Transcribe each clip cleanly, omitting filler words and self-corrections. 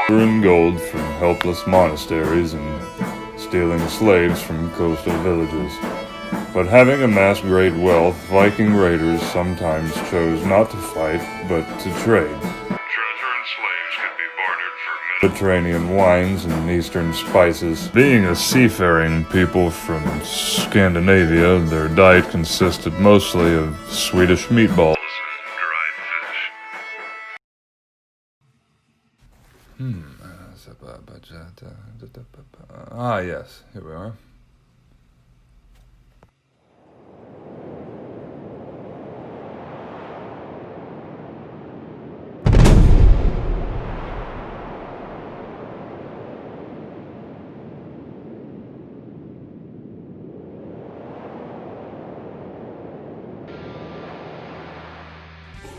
Silver and gold from helpless monasteries and stealing slaves from coastal villages. But having amassed great wealth, Viking raiders sometimes chose not to fight, but to trade. Treasure and slaves could be bartered for Mediterranean wines and eastern spices. Being a seafaring people from Scandinavia, their diet consisted mostly of Swedish meatballs and dried fish. Yes, here we are.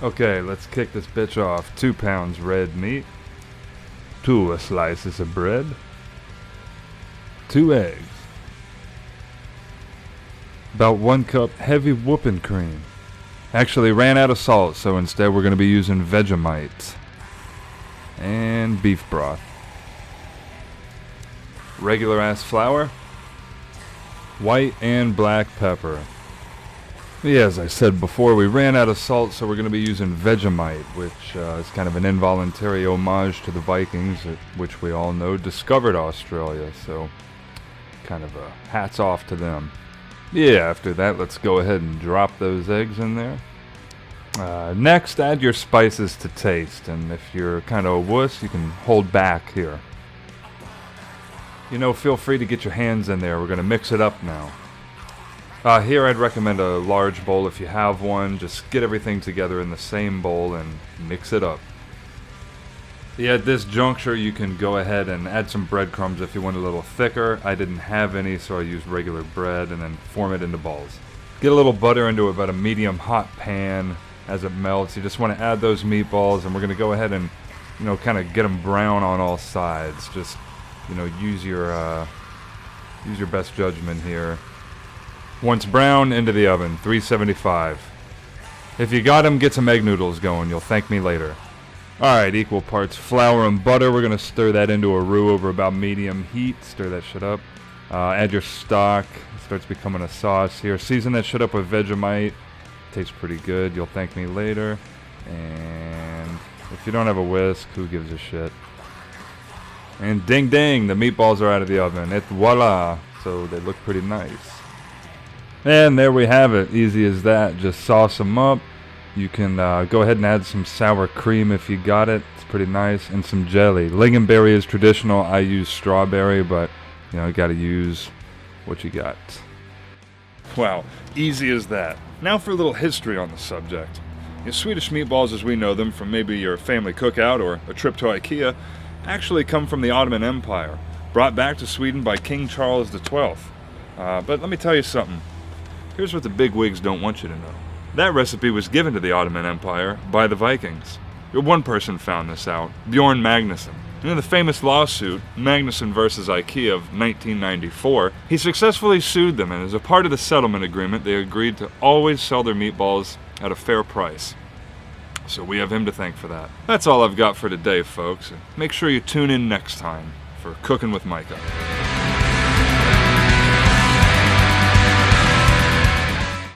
Okay, let's kick this bitch off. 2 pounds red meat, 2 slices of bread, 2 eggs, about 1 cup heavy whooping cream. Actually ran out of salt, so instead we're going to be using Vegemite, and beef broth, regular ass flour, white and black pepper. Yeah, as I said before, we ran out of salt, so we're going to be using Vegemite, which is kind of an involuntary homage to the Vikings, which we all know discovered Australia, so kind of a hats off to them. Yeah, after that, let's go ahead and drop those eggs in there. Next, add your spices to taste, and if you're kind of a wuss, you can hold back here. You know, feel free to get your hands in there. We're going to mix it up now. Here I'd recommend a large bowl if you have one. Just get everything together in the same bowl and mix it up. Yeah, at this juncture you can go ahead and add some breadcrumbs if you want a little thicker. I didn't have any, so I used regular bread, and then form it into balls. Get a little butter into about a medium hot pan. As it melts, you just want to add those meatballs, and we're going to go ahead and, you know, kind of get them brown on all sides. Just, you know, use your best judgment here. Once brown, into the oven, 375. If you got them, get some egg noodles going. You'll thank me later. Alright, equal parts flour and butter. We're going to stir that into a roux over about medium heat. Stir that shit up. Add your stock. It starts becoming a sauce here. Season that shit up with Vegemite. Tastes pretty good. You'll thank me later. And if you don't have a whisk, who gives a shit? And ding ding, the meatballs are out of the oven. Et voila. So they look pretty nice. And there we have it. Easy as that. Just sauce them up. You can go ahead and add some sour cream if you got it. It's pretty nice. And some jelly. Lingonberry is traditional. I use strawberry, but you know, you gotta use what you got. Wow, easy as that. Now for a little history on the subject. Your Swedish meatballs as we know them from maybe your family cookout or a trip to IKEA actually come from the Ottoman Empire, brought back to Sweden by King Charles XII. But let me tell you something. Here's what the bigwigs don't want you to know. That recipe was given to the Ottoman Empire by the Vikings. One person found this out, Bjorn Magnusson. In the famous lawsuit, Magnusson vs. IKEA of 1994, he successfully sued them, and as a part of the settlement agreement, they agreed to always sell their meatballs at a fair price. So we have him to thank for that. That's all I've got for today, folks. Make sure you tune in next time for Cooking with MICAH.